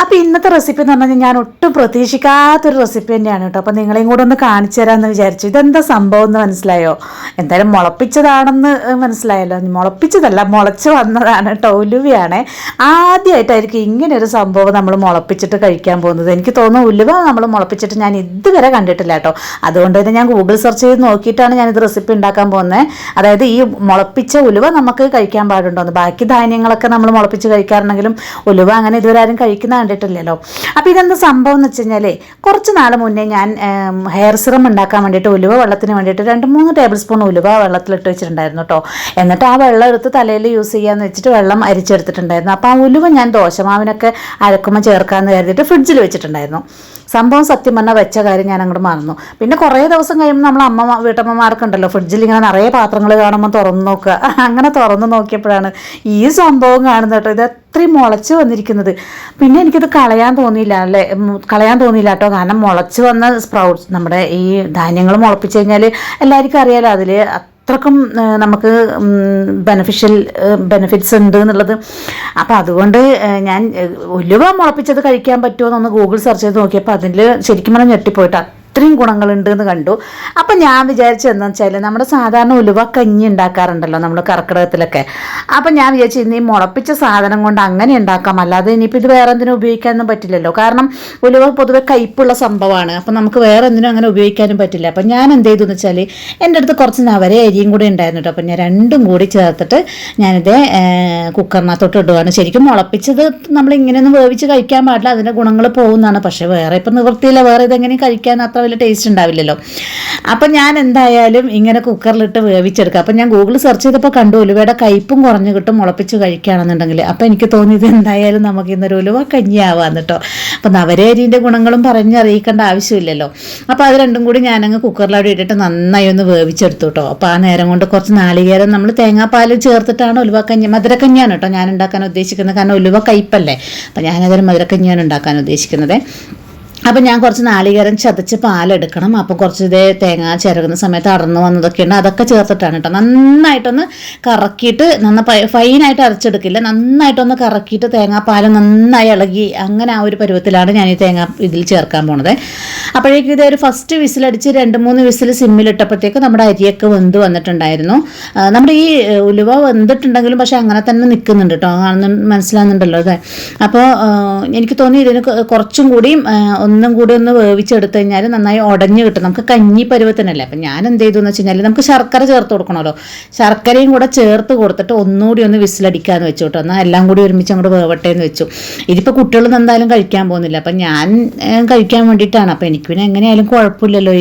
അപ്പോൾ ഇന്നത്തെ റെസിപ്പി എന്ന് പറഞ്ഞാൽ ഞാൻ ഒട്ടും പ്രതീക്ഷിക്കാത്തൊരു റെസിപ്പി തന്നെയാണ് കേട്ടോ. അപ്പോൾ നിങ്ങളെയും കൂടെ ഒന്ന് കാണിച്ചു തരാമെന്ന് വിചാരിച്ചു. ഇതെന്താ സംഭവം എന്ന് മനസ്സിലായോ? എന്തായാലും മുളപ്പിച്ചതാണെന്ന് മനസ്സിലായല്ലോ. മുളപ്പിച്ചതല്ല, മുളച്ച് വന്നതാണ് കേട്ടോ. ഉലുവയാണ്. ആദ്യമായിട്ടായിരിക്കും ഇങ്ങനെ ഒരു സംഭവം നമ്മൾ മുളപ്പിച്ചിട്ട് കഴിക്കാൻ പോകുന്നത്. എനിക്ക് തോന്നുന്നു ഉലുവ നമ്മൾ മുളപ്പിച്ചിട്ട് ഞാൻ ഇതുവരെ കണ്ടിട്ടില്ല കേട്ടോ. അതുകൊണ്ട് തന്നെ ഞാൻ ഗൂഗിൾ സെർച്ച് ചെയ്ത് നോക്കിയിട്ടാണ് ഞാനിത് റെസിപ്പി ഉണ്ടാക്കാൻ പോകുന്നത്. അതായത് ഈ മുളപ്പിച്ച ഉലുവ നമുക്ക് കഴിക്കാൻ പാടുണ്ടോന്ന്. ബാക്കി ധാന്യങ്ങളൊക്കെ നമ്മൾ മുളപ്പിച്ച് കഴിക്കാറുണ്ടെങ്കിലും ഉലുവ അങ്ങനെ ഇതുവരെ ആരും കഴിക്കുന്ന കണ്ടിട്ടില്ലല്ലോ. അപ്പോൾ ഇതെന്താ സംഭവം എന്ന് വെച്ച് കഴിഞ്ഞാൽ, കുറച്ച് നാൾ മുന്നേ ഞാൻ ഹെയർ സിറം ഉണ്ടാക്കാൻ വേണ്ടിയിട്ട് ഉലുവ വെള്ളത്തിന് വേണ്ടിയിട്ട് 2-3 ടേബിൾ സ്പൂൺ ഉലുവ വെള്ളത്തിലിട്ട് വെച്ചിട്ടുണ്ടായിരുന്നു കേട്ടോ. എന്നിട്ട് ആ വെള്ളം എടുത്ത് തലയിൽ യൂസ് ചെയ്യാമെന്ന് വെച്ചിട്ട് വെള്ളം അരിച്ചെടുത്തിട്ടുണ്ടായിരുന്നു. അപ്പോൾ ആ ഉലുവ ഞാൻ ദോശമാവിനൊക്കെ അരക്കുമ്പോൾ ചേർക്കാമെന്ന് കരുതിയിട്ട് ഫ്രിഡ്ജിൽ വെച്ചിട്ടുണ്ടായിരുന്നു. സംഭവം സത്യം പറഞ്ഞാൽ വെച്ച കാര്യം ഞാൻ അങ്ങോട്ട് മറന്നു. പിന്നെ കുറേ ദിവസം കഴിയുമ്പോൾ നമ്മൾ വീട്ടമ്മമാർക്കുണ്ടല്ലോ, ഫ്രിഡ്ജിൽ ഇങ്ങനെ നിറയെ പാത്രങ്ങൾ കാണുമ്പോൾ തുറന്ന് നോക്കുക. അങ്ങനെ തുറന്ന് നോക്കിയപ്പോഴാണ് ഈ സംഭവം കാണുന്നത് കേട്ടോ. ഇത് അത്രയും മുളച്ച് വന്നിരിക്കുന്നത്. പിന്നെ എനിക്കിത് കളയാൻ തോന്നിയില്ല കേട്ടോ. കാരണം മുളച്ച് വന്ന സ്പ്രൗട്ട്സ്, നമ്മുടെ ഈ ധാന്യങ്ങൾ മുളപ്പിച്ച് കഴിഞ്ഞാൽ എല്ലാവർക്കും അറിയാലോ അതിൽ അത്രക്കും നമുക്ക് ബെനിഫിറ്റ്സ് ഉണ്ട് എന്നുള്ളത്. അപ്പോൾ അതുകൊണ്ട് ഞാൻ ഉലുവ മുളപ്പിച്ചത് കഴിക്കാൻ പറ്റുമോ എന്നൊന്ന് ഗൂഗിൾ സെർച്ച് ചെയ്ത് നോക്കിയപ്പോൾ അതിൽ ശരിക്കും പറഞ്ഞാൽ ഞെട്ടിപ്പോയിട്ട് അത്രയും ഗുണങ്ങളുണ്ട് എന്ന് കണ്ടു. അപ്പം ഞാൻ വിചാരിച്ചതെന്ന് വെച്ചാൽ, നമ്മുടെ സാധാരണ ഉലുവ കഞ്ഞി ഉണ്ടാക്കാറുണ്ടല്ലോ നമ്മൾ കർക്കിടകത്തിലൊക്കെ. അപ്പം ഞാൻ വിചാരിച്ചു ഇന്ന് ഈ മുളപ്പിച്ച സാധനം കൊണ്ട് അങ്ങനെ ഉണ്ടാക്കാം, അല്ലാതെ ഇനിയിപ്പോൾ ഇത് വേറെ എന്തിനും ഉപയോഗിക്കാനൊന്നും പറ്റില്ലല്ലോ. കാരണം ഉലുവ പൊതുവെ കയ്പുള്ള സംഭവമാണ്. അപ്പം നമുക്ക് വേറെ എന്തിനും അങ്ങനെ ഉപയോഗിക്കാനും പറ്റില്ല. അപ്പം ഞാൻ എന്ത് ചെയ്തു എന്ന് വെച്ചാൽ, എൻ്റെ അടുത്ത് കുറച്ച് നവര അരിയും കൂടി ഉണ്ടായിരുന്നു കേട്ടോ. അപ്പം ഞാൻ രണ്ടും കൂടി ചേർത്തിട്ട് ഞാനിത് കുക്കറിനകത്തോട്ട് ഇടുകയാണ്. ശരിക്കും മുളപ്പിച്ചത് നമ്മൾ ഇങ്ങനെയൊന്നും വേവിച്ച് കഴിക്കാൻ പാടില്ല, അതിൻ്റെ ഗുണങ്ങൾ പോകുന്നതാണ്. പക്ഷേ വേറെ ഇപ്പം നിവൃത്തിയില്ല, വേറെ ഇതെങ്ങനെ കഴിക്കാൻ അത്ര വലിയ ടേസ്റ്റ് ഉണ്ടാവില്ലല്ലോ. അപ്പം ഞാൻ എന്തായാലും ഇങ്ങനെ കുക്കറിലിട്ട് വേവിച്ചെടുക്കുക. അപ്പം ഞാൻ ഗൂഗിൾ സെർച്ച് ചെയ്തപ്പോൾ കണ്ടു ഉലുവയുടെ കയ്പും കുറഞ്ഞു കിട്ടും മുളപ്പിച്ച് കഴിക്കുകയാണെന്നുണ്ടെങ്കിൽ. അപ്പം എനിക്ക് തോന്നിയത് എന്തായാലും നമുക്ക് ഇന്നൊരു ഉലുവ കഞ്ഞിയാവാന്ന് കേട്ടോ. അപ്പം നവരേരിൻ്റെ ഗുണങ്ങളും പറഞ്ഞറിയിക്കേണ്ട ആവശ്യമില്ലല്ലോ. അപ്പോൾ അത് രണ്ടും കൂടി ഞാനങ്ങ് കുക്കറിലവിടെ ഇട്ടിട്ട് നന്നായി ഒന്ന് വേവിച്ചെടുത്തു കേട്ടോ. അപ്പോൾ ആ നേരം കൊണ്ട് കുറച്ച് നാളികേരം നമ്മൾ തേങ്ങാപ്പാൽ ചേർത്തിട്ടാണ് ഉലുവക്കഞ്ഞി, മധുരക്കഞ്ഞിയാണ് കേട്ടോ ഞാൻ ഉണ്ടാക്കാൻ ഉദ്ദേശിക്കുന്നത്. കാരണം ഉലുവ കയ്പല്ലേ. അപ്പം ഞാനതൊരു മധുരക്കഞ്ഞിയാണ് ഉണ്ടാക്കാൻ ഉദ്ദേശിക്കുന്നത്. അപ്പം ഞാൻ കുറച്ച് നാളികേരം ചതച്ച് പാലെടുക്കണം. അപ്പം കുറച്ച് ഇതേ തേങ്ങ ചിരകുന്ന സമയത്ത് അടർന്നു വന്നതൊക്കെ ഉണ്ട്, അതൊക്കെ ചേർത്തിട്ടാണ് കേട്ടോ. നന്നായിട്ടൊന്ന് കറക്കിയിട്ട്, ഫൈനായിട്ട് അരച്ചെടുക്കില്ല, നന്നായിട്ടൊന്ന് കറക്കിയിട്ട് തേങ്ങാപ്പാൽ നന്നായി ഇളകി അങ്ങനെ ആ ഒരു പരുവത്തിലാണ് ഞാൻ ഈ തേങ്ങ ഇതിൽ ചേർക്കാൻ പോണത്. അപ്പോഴേക്കും ഇതേ ഒരു ഫസ്റ്റ് വിസിലടിച്ച് 2-3 വിസിൽ സിമ്മിലിട്ടപ്പോഴത്തേക്ക് നമ്മുടെ അരിയൊക്കെ വെന്ത് വന്നിട്ടുണ്ടായിരുന്നു. നമ്മുടെ ഈ ഉലുവ വെന്തിട്ടുണ്ടെങ്കിലും പക്ഷെ അങ്ങനെ തന്നെ നിൽക്കുന്നുണ്ട് കേട്ടോ, മനസ്സിലാകുന്നുണ്ടല്ലോ അതെ. അപ്പോൾ എനിക്ക് തോന്നി ഇതിന് കുറച്ചും കൂടി ഒന്നും കൂടി ഒന്ന് വേവിച്ചെടുത്ത് കഴിഞ്ഞാൽ നന്നായി ഉടഞ്ഞു കിട്ടും. നമുക്ക് കഞ്ഞി പരുവത്തിനല്ലേ. അപ്പം ഞാൻ എന്ത് ചെയ്തു എന്ന് വെച്ച് കഴിഞ്ഞാൽ, നമുക്ക് ശർക്കര ചേർത്ത് കൊടുക്കണമല്ലോ, ശർക്കരയും കൂടെ ചേർത്ത് കൊടുത്തിട്ട് ഒന്നുകൂടി ഒന്ന് വിസിലടിക്കാന്ന് വെച്ചു കേട്ടോ. എന്നാൽ എല്ലാം കൂടി ഒരുമിച്ച് അങ്ങോട്ട് വേവട്ടെ എന്ന് വെച്ചു. ഇതിപ്പോൾ കുട്ടികളൊന്നും എന്തായാലും കഴിക്കാൻ പോകുന്നില്ല, അപ്പം ഞാൻ കഴിക്കാൻ വേണ്ടിയിട്ടാണ്. അപ്പം എനിക്ക് പിന്നെ എങ്ങനെയായാലും കുഴപ്പമില്ലല്ലോ.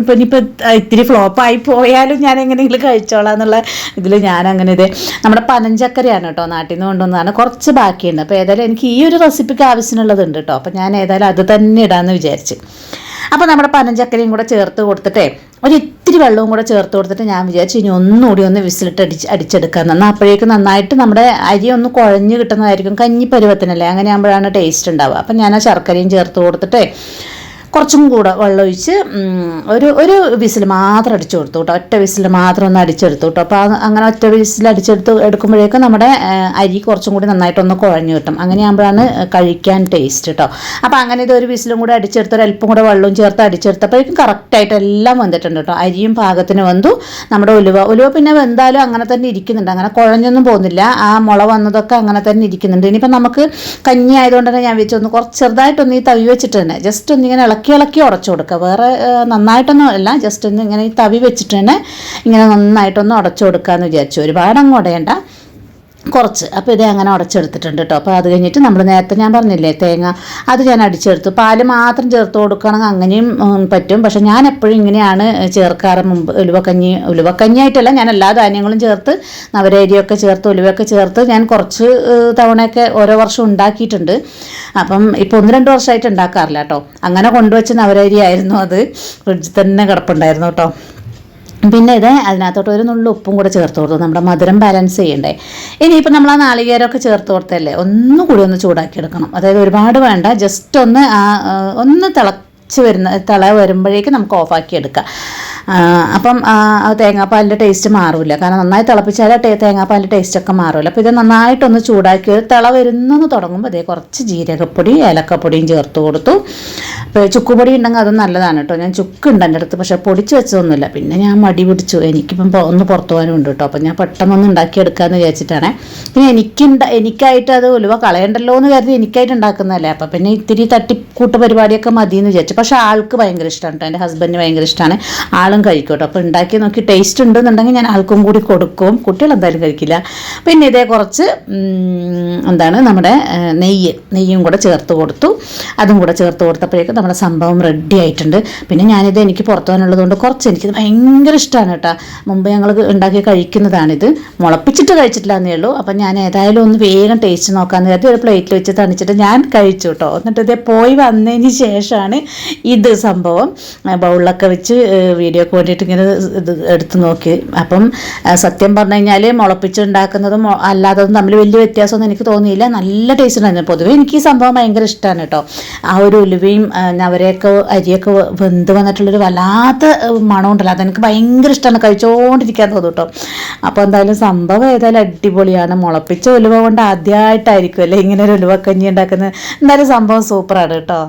ഇപ്പം ഇനിയിപ്പോൾ ഇത്തിരി ഫ്ലോപ്പായി പോയാലും ഞാൻ എങ്ങനെയെങ്കിലും കഴിച്ചോളാം എന്നുള്ള ഇതിൽ ഞാൻ അങ്ങനെ ഇത് നമ്മുടെ പനഞ്ചക്കരയാണ് കേട്ടോ, നാട്ടിൽ നിന്ന് കൊണ്ടുവന്നതാണ്. കുറച്ച് ബാക്കിയുണ്ട്. അപ്പോൾ ഏതായാലും എനിക്ക് ഈ ഒരു റെസിപ്പിക്ക് ആവശ്യമുള്ളതുണ്ട് കേട്ടോ. അപ്പം ഞാൻ ഏതായാലും അത് തന്നെ ഇടാമെന്ന് വിചാരിച്ച്. അപ്പോൾ നമ്മുടെ പനഞ്ചക്കരയും കൂടെ ചേർത്ത് കൊടുത്തിട്ടേ ഒരിത്തിരി വെള്ളവും കൂടെ ചേർത്ത് കൊടുത്തിട്ട് ഞാൻ വിചാരിച്ചു ഇനി ഒന്നുകൂടി ഒന്ന് വിസിലിട്ട് അടിച്ചെടുക്കാൻ. എന്നാൽ അപ്പോഴേക്കും നന്നായിട്ട് നമ്മുടെ അരി ഒന്ന് കുഴഞ്ഞ് കിട്ടുന്നതായിരിക്കും. കഞ്ഞി പരുവത്തിനല്ലേ, അങ്ങനെ ആകുമ്പോഴാണ് ടേസ്റ്റ് ഉണ്ടാവുക. അപ്പം ഞാൻ ആ ശർക്കരയും ചേർത്ത് കൊടുത്തിട്ട് കുറച്ചും കൂടെ വെള്ളമൊഴിച്ച് ഒരു വിസിൽ മാത്രം അടിച്ചു കൊടുത്തു കേട്ടോ. ഒറ്റ വിസിൽ മാത്രം ഒന്ന് അടിച്ചെടുത്തു കേട്ടോ. അപ്പോൾ അങ്ങനെ ഒറ്റ വിസിൽ എടുക്കുമ്പോഴേക്കും നമ്മുടെ അരി കുറച്ചും കൂടി നന്നായിട്ടൊന്ന് കുഴഞ്ഞു കിട്ടും. അങ്ങനെയാകുമ്പോഴാണ് കഴിക്കാൻ ടേസ്റ്റ് കേട്ടോ. അപ്പോൾ അങ്ങനെ ഇത് ഒരു വിസിലും കൂടെ അടിച്ചെടുത്ത് ഒരല്പം കൂടെ വെള്ളവും ചേർത്ത് അടിച്ചെടുത്തപ്പോഴേക്കും കറക്റ്റായിട്ട് എല്ലാം വന്നിട്ടുണ്ട് കേട്ടോ. അരിയും പാകത്തിന് വെന്തു. നമ്മുടെ ഉലുവ പിന്നെ വെന്താലും അങ്ങനെ തന്നെ ഇരിക്കുന്നുണ്ട്, അങ്ങനെ കുഴഞ്ഞൊന്നും പോകുന്നില്ല. ആ മുള വന്നതൊക്കെ അങ്ങനെ തന്നെ ഇരിക്കുന്നുണ്ട്. ഇനിയിപ്പോൾ നമുക്ക് കഞ്ഞി ആയതുകൊണ്ട് തന്നെ ഞാൻ വെച്ചൊന്ന് കുറച്ച് ചെറുതായിട്ടൊന്ന് ഈ തവി വെച്ചിട്ട് തന്നെ ജസ്റ്റ് ഒന്നിങ്ങനെ ഇളക്കി ഉടച്ചു കൊടുക്കുക. വേറെ നന്നായിട്ടൊന്നും അല്ല, ജസ്റ്റ് ഒന്ന് ഇങ്ങനെ ഈ തവി വെച്ചിട്ട് തന്നെ ഇങ്ങനെ നന്നായിട്ടൊന്ന് ഉടച്ചു കൊടുക്കാമെന്ന് വിചാരിച്ചു. ഒരുപാട് അങ്ങ് ഉടയണ്ട, കുറച്ച്. അപ്പോൾ ഇതേ അങ്ങനെ ഉടച്ചെടുത്തിട്ടുണ്ട് കേട്ടോ. അപ്പോൾ അത് കഴിഞ്ഞിട്ട് നമ്മൾ നേരത്തെ ഞാൻ പറഞ്ഞില്ലേ തേങ്ങ, അത് ഞാൻ അടിച്ചെടുത്തു. പാല് മാത്രം ചേർത്ത് കൊടുക്കുകയാണെങ്കിൽ അങ്ങനെയും പറ്റും. പക്ഷെ ഞാൻ എപ്പോഴും ഇങ്ങനെയാണ് ചേർക്കാറ്. മുമ്പ് ഉലുവക്കഞ്ഞിയായിട്ടല്ല, ഞാൻ എല്ലാ ധാന്യങ്ങളും ചേർത്ത് നവരേരിയൊക്കെ ചേർത്ത് ഉലുവയൊക്കെ ചേർത്ത് ഞാൻ കുറച്ച് തവണയൊക്കെ ഓരോ വർഷം ഉണ്ടാക്കിയിട്ടുണ്ട്. അപ്പം ഇപ്പോൾ 1-2 വർഷമായിട്ട് ഉണ്ടാക്കാറില്ല കേട്ടോ. അങ്ങനെ കൊണ്ടുവച്ച നവരേരി ആയിരുന്നു, അത് ഫ്രിഡ്ജിൽ തന്നെ കിടപ്പുണ്ടായിരുന്നു കേട്ടോ. പിന്നെ ഇത് അതിനകത്തോട്ട് ഒരു നുള്ളു ഉപ്പും കൂടെ ചേർത്ത് കൊടുത്തു, നമ്മുടെ മധുരം ബാലൻസ് ചെയ്യണ്ടേ. ഇനിയിപ്പോൾ നമ്മൾ ആ നാളികേരമൊക്കെ ചേർത്ത് കൊടുത്തല്ലേ, ഒന്നും കൂടി ഒന്ന് ചൂടാക്കി എടുക്കണം. അതായത് ഒരുപാട് വേണ്ട, ജസ്റ്റ് ഒന്ന് തിള വരുമ്പോഴേക്ക് നമുക്ക് ഓഫാക്കി എടുക്കാം. അപ്പം തേങ്ങാപ്പാലിൻ്റെ ടേസ്റ്റ് മാറില്ല, കാരണം നന്നായി തിളപ്പിച്ചാൽ തേങ്ങാപ്പാലിൻ്റെ ടേസ്റ്റൊക്കെ മാറില്ല. അപ്പോൾ ഇത് നന്നായിട്ടൊന്ന് ചൂടാക്കി തിള വരുന്നെന്ന് തുടങ്ങുമ്പോൾ അതേ കുറച്ച് ജീരകപ്പൊടി ഏലക്കപ്പൊടിയും ചേർത്ത് കൊടുത്തു. അപ്പോൾ ചുക്കുപൊടി ഉണ്ടെങ്കിൽ അതും നല്ലതാണ് കേട്ടോ. ഞാൻ ചുക്കുണ്ട് എൻ്റെ അടുത്ത്, പക്ഷേ പൊടിച്ച് വെച്ചതൊന്നുമില്ല. പിന്നെ ഞാൻ മടി പിടിച്ചു, എനിക്കിപ്പം ഒന്ന് പുറത്തു പോകാനും ഉണ്ട് കേട്ടോ. അപ്പോൾ ഞാൻ പെട്ടെന്നൊന്ന് ഉണ്ടാക്കിയെടുക്കാമെന്ന് വിചാരിച്ചിട്ടാണ്. പിന്നെ എനിക്കായിട്ട് അത് ഉലുവ കളയണ്ടല്ലോ എന്ന് കരുതി എനിക്കായിട്ട് ഉണ്ടാക്കുന്നതല്ലേ. അപ്പം പിന്നെ ഇത്തിരി തട്ടിക്കൂട്ട് പരിപാടിയൊക്കെ മതി എന്ന് വിചാരിച്ചു. പക്ഷേ ആൾക്ക് ഭയങ്കര ഇഷ്ടമാണ് കേട്ടോ, എൻ്റെ ഹസ്ബൻഡിന് ഭയങ്കര ഇഷ്ടമാണ്, ആളും കഴിക്കും കേട്ടോ. അപ്പോൾ ഉണ്ടാക്കി നോക്കി ടേസ്റ്റ് ഉണ്ടെന്നുണ്ടെങ്കിൽ ഞാൻ ആൾക്കും കൂടി കൊടുക്കും, കുട്ടികൾ എന്തായാലും കഴിക്കില്ല. പിന്നെ ഇതേ കുറച്ച് നമ്മുടെ നെയ്യും കൂടെ ചേർത്ത് കൊടുത്തു. അതും കൂടെ ചേർത്ത് കൊടുത്തപ്പോഴേക്കും നമ്മുടെ സംഭവം റെഡി ആയിട്ടുണ്ട്. പിന്നെ ഞാനിത് എനിക്ക് പുറത്തു പോകാനുള്ളതുകൊണ്ട് കുറച്ച് എനിക്കിത് ഭയങ്കര ഇഷ്ടമാണ് കേട്ടോ. മുമ്പ് ഞങ്ങൾ ഉണ്ടാക്കി കഴിക്കുന്നതാണിത്, മുളപ്പിച്ചിട്ട് കഴിച്ചിട്ടില്ല എന്നേ ഉള്ളൂ. അപ്പം ഞാൻ ഏതായാലും ഒന്ന് വേഗം ടേസ്റ്റ് നോക്കാമെന്ന് കരുതി ഒരു പ്ലേറ്റിൽ വെച്ച് തണിച്ചിട്ട് ഞാൻ കഴിച്ചു കേട്ടോ. എന്നിട്ട് ഇതേ പോയി വന്നതിന് ശേഷമാണ് ഇത് സംഭവം ബൗളിലൊക്കെ വെച്ച് വീഡിയോക്ക് വേണ്ടിയിട്ട് ഇങ്ങനെ ഇത് എടുത്ത് നോക്കി. അപ്പം സത്യം പറഞ്ഞു കഴിഞ്ഞാൽ മുളപ്പിച്ചുണ്ടാക്കുന്നതും അല്ലാത്തതും തമ്മിൽ വലിയ വ്യത്യാസമൊന്നും എനിക്ക് തോന്നിയില്ല, നല്ല ടേസ്റ്റ് ഉണ്ടായിരുന്നു. പൊതുവേ എനിക്ക് ഈ സംഭവം ഭയങ്കര ഇഷ്ടമാണ് കേട്ടോ. ആ ഒരു ഉലുവയും നവരയൊക്കെ അരിയൊക്കെ വെന്ത് വന്നിട്ടുള്ളൊരു വല്ലാത്ത മണം ഉണ്ടല്ലോ, അതെനിക്ക് ഭയങ്കര ഇഷ്ടമാണ്, കഴിച്ചുകൊണ്ടിരിക്കാൻ തോന്നും കേട്ടോ. അപ്പോൾ എന്തായാലും സംഭവം ഏതായാലും അടിപൊളിയാണ്. മുളപ്പിച്ച ഉലുവ കൊണ്ട് ആദ്യമായിട്ടായിരിക്കും അല്ലേ ഇങ്ങനെ ഒരു ഉലുവക്കഞ്ഞി ഉണ്ടാക്കുന്നത്. എന്തായാലും സംഭവം സൂപ്പറാണ് കേട്ടോ.